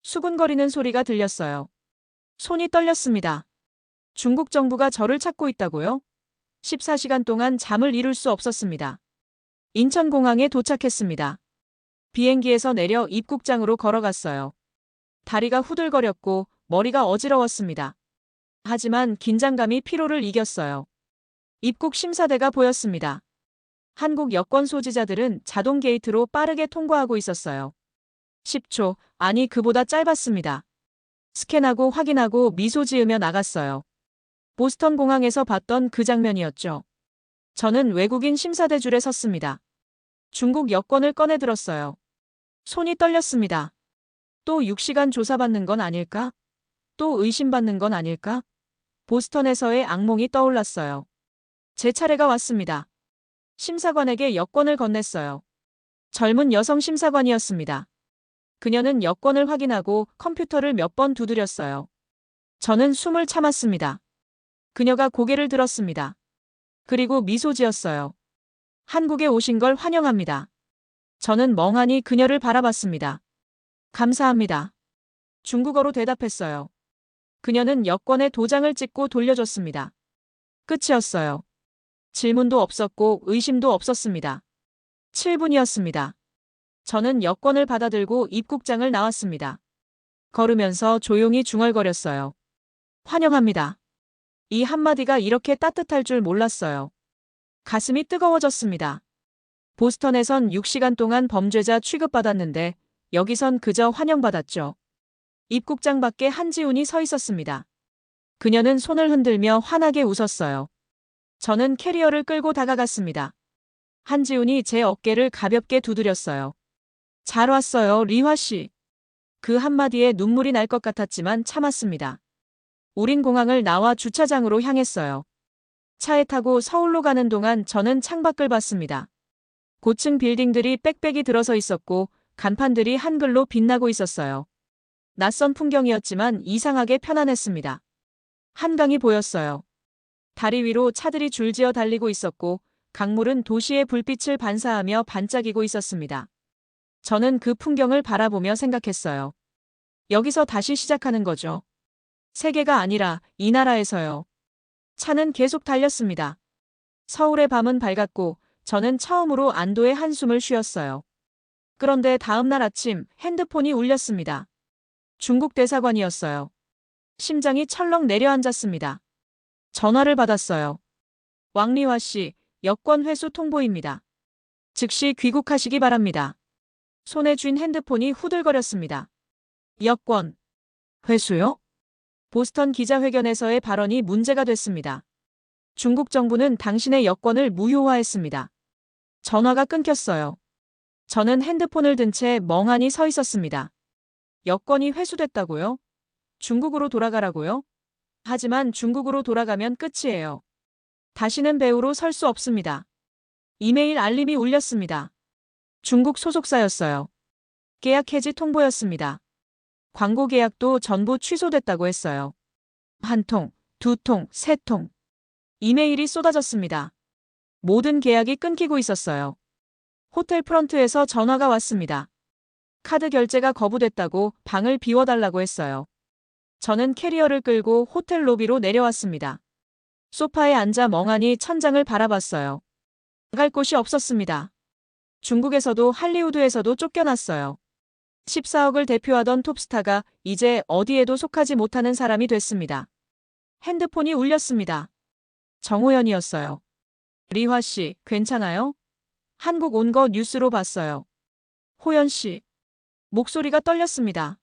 수군거리는 소리가 들렸어요. 손이 떨렸습니다. 중국 정부가 저를 찾고 있다고요? 14시간 동안 잠을 이룰 수 없었습니다. 인천공항에 도착했습니다. 비행기에서 내려 입국장으로 걸어갔어요. 다리가 후들거렸고 머리가 어지러웠습니다. 하지만 긴장감이 피로를 이겼어요. 입국 심사대가 보였습니다. 한국 여권 소지자들은 자동 게이트로 빠르게 통과하고 있었어요. 10초, 아니 그보다 짧았습니다. 스캔하고 확인하고 미소 지으며 나갔어요. 보스턴 공항에서 봤던 그 장면이었죠. 저는 외국인 심사대 줄에 섰습니다. 중국 여권을 꺼내 들었어요. 손이 떨렸습니다. 또 6시간 조사받는 건 아닐까? 또 의심받는 건 아닐까? 보스턴에서의 악몽이 떠올랐어요. 제 차례가 왔습니다. 심사관에게 여권을 건넸어요. 젊은 여성 심사관이었습니다. 그녀는 여권을 확인하고 컴퓨터를 몇 번 두드렸어요. 저는 숨을 참았습니다. 그녀가 고개를 들었습니다. 그리고 미소 지었어요. 한국에 오신 걸 환영합니다. 저는 멍하니 그녀를 바라봤습니다. 감사합니다. 중국어로 대답했어요. 그녀는 여권에 도장을 찍고 돌려줬습니다. 끝이었어요. 질문도 없었고 의심도 없었습니다. 7분이었습니다. 저는 여권을 받아들고 입국장을 나왔습니다. 걸으면서 조용히 중얼거렸어요. 환영합니다. 이 한마디가 이렇게 따뜻할 줄 몰랐어요. 가슴이 뜨거워졌습니다. 보스턴에선 6시간 동안 범죄자 취급받았는데 여기선 그저 환영받았죠. 입국장 밖에 한지훈이 서 있었습니다. 그녀는 손을 흔들며 환하게 웃었어요. 저는 캐리어를 끌고 다가갔습니다. 한지훈이 제 어깨를 가볍게 두드렸어요. 잘 왔어요, 리화 씨. 그 한마디에 눈물이 날 것 같았지만 참았습니다. 우린 공항을 나와 주차장으로 향했어요. 차에 타고 서울로 가는 동안 저는 창밖을 봤습니다. 고층 빌딩들이 빽빽이 들어서 있었고 간판들이 한글로 빛나고 있었어요. 낯선 풍경이었지만 이상하게 편안했습니다. 한강이 보였어요. 다리 위로 차들이 줄지어 달리고 있었고 강물은 도시의 불빛을 반사하며 반짝이고 있었습니다. 저는 그 풍경을 바라보며 생각했어요. 여기서 다시 시작하는 거죠. 세계가 아니라 이 나라에서요. 차는 계속 달렸습니다. 서울의 밤은 밝았고 저는 처음으로 안도의 한숨을 쉬었어요. 그런데 다음 날 아침 핸드폰이 울렸습니다. 중국 대사관이었어요. 심장이 철렁 내려앉았습니다. 전화를 받았어요. 왕리화 씨, 여권 회수 통보입니다. 즉시 귀국하시기 바랍니다. 손에 쥔 핸드폰이 후들거렸습니다. 여권. 회수요? 보스턴 기자회견에서의 발언이 문제가 됐습니다. 중국 정부는 당신의 여권을 무효화했습니다. 전화가 끊겼어요. 저는 핸드폰을 든 채 멍하니 서 있었습니다. 여권이 회수됐다고요? 중국으로 돌아가라고요? 하지만 중국으로 돌아가면 끝이에요. 다시는 배우로 설 수 없습니다. 이메일 알림이 울렸습니다. 중국 소속사였어요. 계약 해지 통보였습니다. 광고 계약도 전부 취소됐다고 했어요. 한 통, 두 통, 세 통. 이메일이 쏟아졌습니다. 모든 계약이 끊기고 있었어요. 호텔 프런트에서 전화가 왔습니다. 카드 결제가 거부됐다고 방을 비워달라고 했어요. 저는 캐리어를 끌고 호텔 로비로 내려왔습니다. 소파에 앉아 멍하니 천장을 바라봤어요. 갈 곳이 없었습니다. 중국에서도 할리우드에서도 쫓겨났어요. 14억을 대표하던 톱스타가 이제 어디에도 속하지 못하는 사람이 됐습니다. 핸드폰이 울렸습니다. 정호연이었어요. 리화 씨, 괜찮아요? 한국 온 거 뉴스로 봤어요. 호연 씨. 목소리가 떨렸습니다.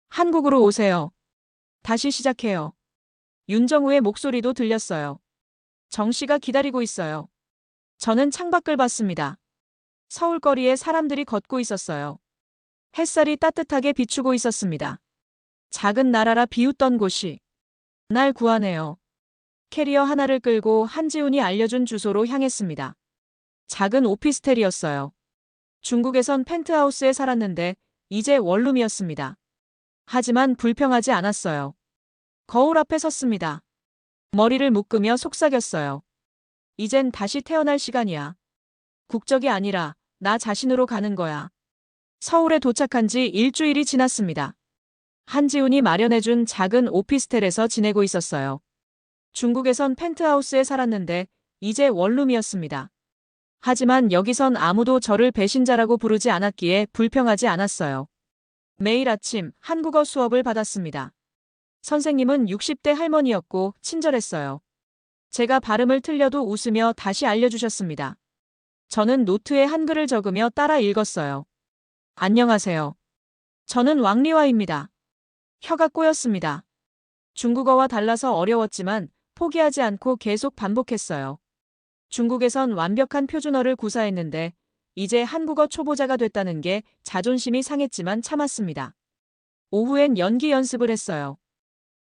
한국으로 오세요. 다시 시작해요. 윤정우의 목소리도 들렸어요. 정 씨가 기다리고 있어요. 저는 창밖을 봤습니다. 서울거리에 사람들이 걷고 있었어요. 햇살이 따뜻하게 비추고 있었습니다. 작은 나라라 비웃던 곳이 날 구하네요. 캐리어 하나를 끌고 한지훈이 알려준 주소로 향했습니다. 작은 오피스텔이었어요. 중국에선 펜트하우스에 살았는데 이제 원룸이었습니다. 하지만 불평하지 않았어요. 거울 앞에 섰습니다. 머리를 묶으며 속삭였어요. 이젠 다시 태어날 시간이야. 국적이 아니라 나 자신으로 가는 거야. 서울에 도착한 지 일주일이 지났습니다. 한지훈이 마련해준 작은 오피스텔에서 지내고 있었어요. 중국에선 펜트하우스에 살았는데 이제 원룸이었습니다. 하지만 여기선 아무도 저를 배신자라고 부르지 않았기에 불평하지 않았어요. 매일 아침 한국어 수업을 받았습니다. 선생님은 60대 할머니였고 친절했어요. 제가 발음을 틀려도 웃으며 다시 알려주셨습니다. 저는 노트에 한글을 적으며 따라 읽었어요. 안녕하세요. 저는 왕리화입니다. 혀가 꼬였습니다. 중국어와 달라서 어려웠지만 포기하지 않고 계속 반복했어요. 중국에선 완벽한 표준어를 구사했는데 이제 한국어 초보자가 됐다는 게 자존심이 상했지만 참았습니다. 오후엔 연기 연습을 했어요.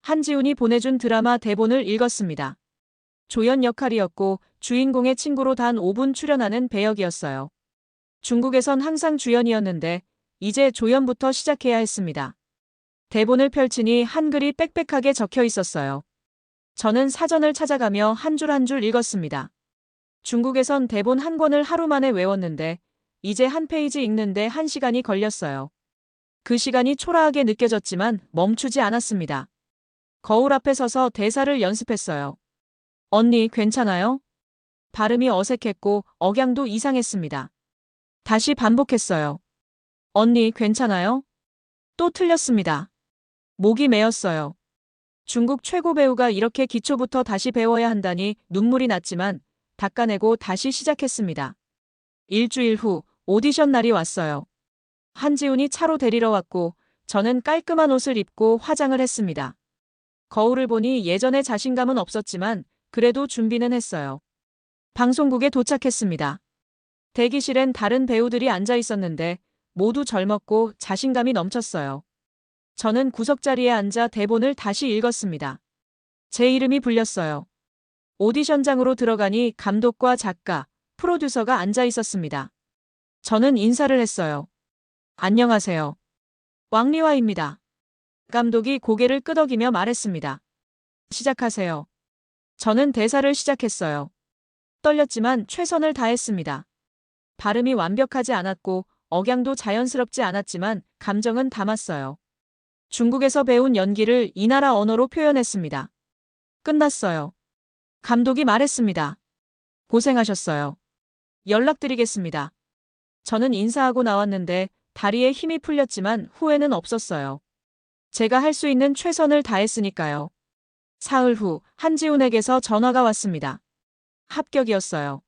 한지훈이 보내준 드라마 대본을 읽었습니다. 조연 역할이었고 주인공의 친구로 단 5분 출연하는 배역이었어요. 중국에선 항상 주연이었는데 이제 조연부터 시작해야 했습니다. 대본을 펼치니 한글이 빽빽하게 적혀 있었어요. 저는 사전을 찾아가며 한 줄 한 줄 읽었습니다. 중국에선 대본 한 권을 하루 만에 외웠는데 이제 한 페이지 읽는데 1시간이 걸렸어요. 그 시간이 초라하게 느껴졌지만 멈추지 않았습니다. 거울 앞에 서서 대사를 연습했어요. 언니, 괜찮아요? 발음이 어색했고 억양도 이상했습니다. 다시 반복했어요. 언니, 괜찮아요? 또 틀렸습니다. 목이 메었어요. 중국 최고 배우가 이렇게 기초부터 다시 배워야 한다니 눈물이 났지만 닦아내고 다시 시작했습니다. 일주일 후 오디션 날이 왔어요. 한지훈이 차로 데리러 왔고 저는 깔끔한 옷을 입고 화장을 했습니다. 거울을 보니 예전의 자신감은 없었지만 그래도 준비는 했어요. 방송국에 도착했습니다. 대기실엔 다른 배우들이 앉아 있었는데 모두 젊었고 자신감이 넘쳤어요. 저는 구석자리에 앉아 대본을 다시 읽었습니다. 제 이름이 불렸어요. 오디션장으로 들어가니 감독과 작가, 프로듀서가 앉아 있었습니다. 저는 인사를 했어요. 안녕하세요. 왕리화입니다. 감독이 고개를 끄덕이며 말했습니다. 시작하세요. 저는 대사를 시작했어요. 떨렸지만 최선을 다했습니다. 발음이 완벽하지 않았고 억양도 자연스럽지 않았지만 감정은 담았어요. 중국에서 배운 연기를 이 나라 언어로 표현했습니다. 끝났어요. 감독이 말했습니다. 고생하셨어요. 연락드리겠습니다. 저는 인사하고 나왔는데 다리에 힘이 풀렸지만 후회는 없었어요. 제가 할 수 있는 최선을 다했으니까요. 사흘 후 한지훈에게서 전화가 왔습니다. 합격이었어요.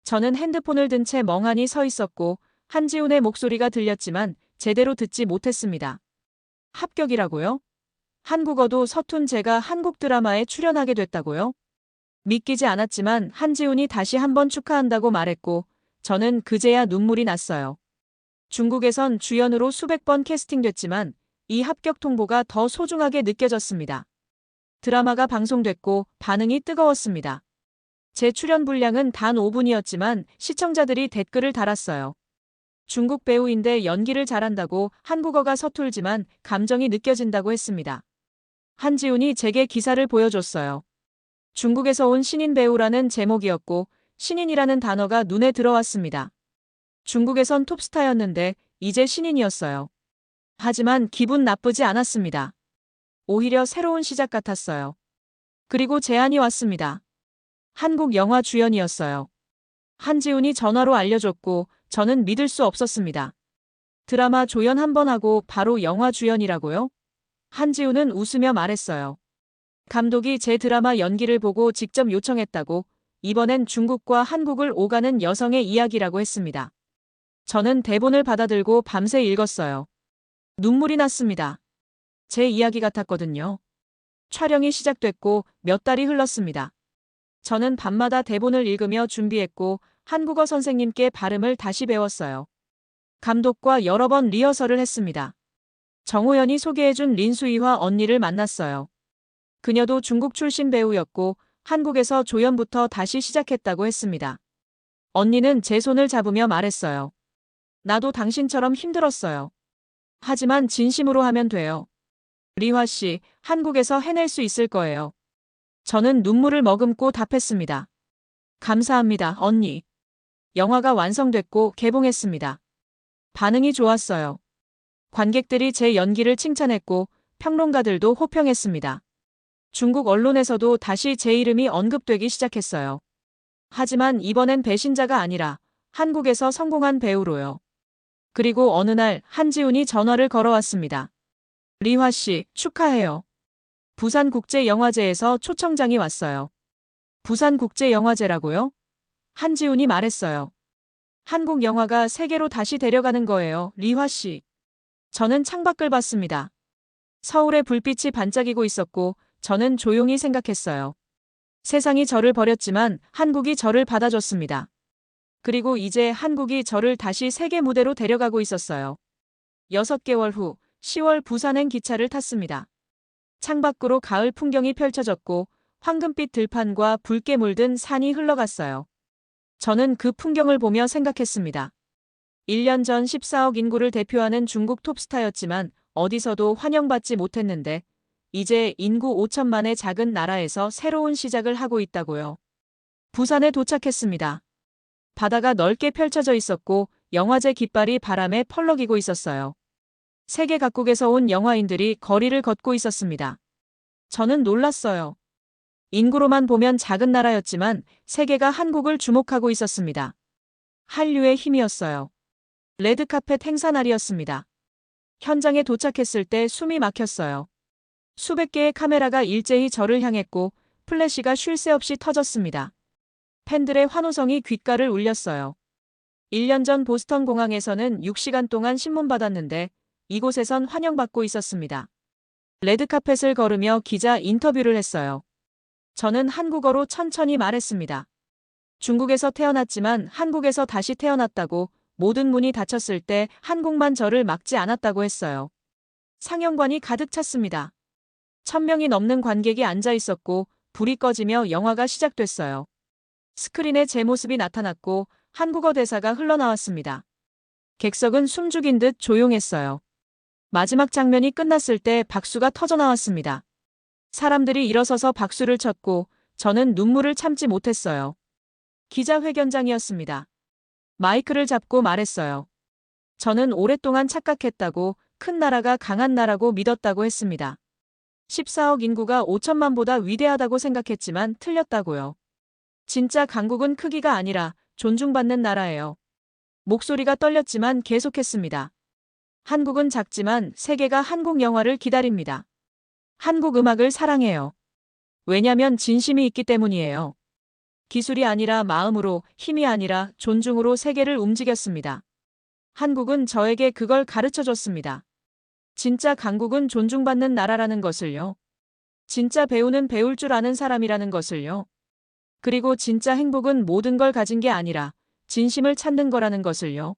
저는 핸드폰을 든 채 멍하니 서 있었고 한지훈의 목소리가 들렸지만 제대로 듣지 못했습니다. 합격이라고요? 한국어도 서툰 제가 한국 드라마에 출연하게 됐다고요? 믿기지 않았지만 한지훈이 다시 한번 축하한다고 말했고 저는 그제야 눈물이 났어요. 중국에선 주연으로 수백 번 캐스팅됐지만 이 합격 통보가 더 소중하게 느껴졌습니다. 드라마가 방송됐고 반응이 뜨거웠습니다. 제 출연 분량은 단 5분이었지만 시청자들이 댓글을 달았어요. 중국 배우인데 연기를 잘한다고 한국어가 서툴지만 감정이 느껴진다고 했습니다. 한지훈이 제게 기사를 보여줬어요. 중국에서 온 신인 배우라는 제목이었고 신인이라는 단어가 눈에 들어왔습니다. 중국에선 톱스타였는데 이제 신인이었어요. 하지만 기분 나쁘지 않았습니다. 오히려 새로운 시작 같았어요. 그리고 제안이 왔습니다. 한국 영화 주연이었어요. 한지훈이 전화로 알려줬고 저는 믿을 수 없었습니다. 드라마 조연 한 번 하고 바로 영화 주연이라고요? 한지훈은 웃으며 말했어요. 감독이 제 드라마 연기를 보고 직접 요청했다고 이번엔 중국과 한국을 오가는 여성의 이야기라고 했습니다. 저는 대본을 받아들고 밤새 읽었어요. 눈물이 났습니다. 제 이야기 같았거든요. 촬영이 시작됐고 몇 달이 흘렀습니다. 저는 밤마다 대본을 읽으며 준비했고 한국어 선생님께 발음을 다시 배웠어요. 감독과 여러 번 리허설을 했습니다. 정호연이 소개해준 린수이화 언니를 만났어요. 그녀도 중국 출신 배우였고 한국에서 조연부터 다시 시작했다고 했습니다. 언니는 제 손을 잡으며 말했어요. 나도 당신처럼 힘들었어요. 하지만 진심으로 하면 돼요. 리화 씨, 한국에서 해낼 수 있을 거예요. 저는 눈물을 머금고 답했습니다. 감사합니다, 언니. 영화가 완성됐고 개봉했습니다. 반응이 좋았어요. 관객들이 제 연기를 칭찬했고 평론가들도 호평했습니다. 중국 언론에서도 다시 제 이름이 언급되기 시작했어요. 하지만 이번엔 배신자가 아니라 한국에서 성공한 배우로요. 그리고 어느 날 한지훈이 전화를 걸어왔습니다. 리화 씨, 축하해요. 부산국제영화제에서 초청장이 왔어요. 부산국제영화제라고요? 한지훈이 말했어요. 한국 영화가 세계로 다시 데려가는 거예요, 리화 씨. 저는 창밖을 봤습니다. 서울의 불빛이 반짝이고 있었고 저는 조용히 생각했어요. 세상이 저를 버렸지만 한국이 저를 받아줬습니다. 그리고 이제 한국이 저를 다시 세계 무대로 데려가고 있었어요. 6개월 후 10월 부산행 기차를 탔습니다. 창밖으로 가을 풍경이 펼쳐졌고 황금빛 들판과 붉게 물든 산이 흘러갔어요. 저는 그 풍경을 보며 생각했습니다. 1년 전 14억 인구를 대표하는 중국 톱스타였지만 어디서도 환영받지 못했는데 이제 인구 5천만의 작은 나라에서 새로운 시작을 하고 있다고요. 부산에 도착했습니다. 바다가 넓게 펼쳐져 있었고 영화제 깃발이 바람에 펄럭이고 있었어요. 세계 각국에서 온 영화인들이 거리를 걷고 있었습니다. 저는 놀랐어요. 인구로만 보면 작은 나라였지만 세계가 한국을 주목하고 있었습니다. 한류의 힘이었어요. 레드카펫 행사 날이었습니다. 현장에 도착했을 때 숨이 막혔어요. 수백 개의 카메라가 일제히 저를 향했고 플래시가 쉴 새 없이 터졌습니다. 팬들의 환호성이 귓가를 울렸어요. 1년 전 보스턴 공항에서는 6시간 동안 신문 받았는데 이곳에선 환영받고 있었습니다. 레드카펫을 걸으며 기자 인터뷰를 했어요. 저는 한국어로 천천히 말했습니다. 중국에서 태어났지만 한국에서 다시 태어났다고 모든 문이 닫혔을 때 한국만 저를 막지 않았다고 했어요. 상영관이 가득 찼습니다. 1000명이 넘는 관객이 앉아 있었고 불이 꺼지며 영화가 시작됐어요. 스크린에 제 모습이 나타났고 한국어 대사가 흘러나왔습니다. 객석은 숨죽인 듯 조용했어요. 마지막 장면이 끝났을 때 박수가 터져나왔습니다. 사람들이 일어서서 박수를 쳤고 저는 눈물을 참지 못했어요. 기자회견장이었습니다. 마이크를 잡고 말했어요. 저는 오랫동안 착각했다고 큰 나라가 강한 나라고 믿었다고 했습니다. 14억 인구가 5천만보다 위대하다고 생각했지만 틀렸다고요. 진짜 강국은 크기가 아니라 존중받는 나라예요. 목소리가 떨렸지만 계속했습니다. 한국은 작지만 세계가 한국 영화를 기다립니다. 한국 음악을 사랑해요. 왜냐면 진심이 있기 때문이에요. 기술이 아니라 마음으로, 힘이 아니라 존중으로 세계를 움직였습니다. 한국은 저에게 그걸 가르쳐 줬습니다. 진짜 강국은 존중받는 나라라는 것을요. 진짜 배우는 배울 줄 아는 사람이라는 것을요. 그리고 진짜 행복은 모든 걸 가진 게 아니라 진심을 찾는 거라는 것을요.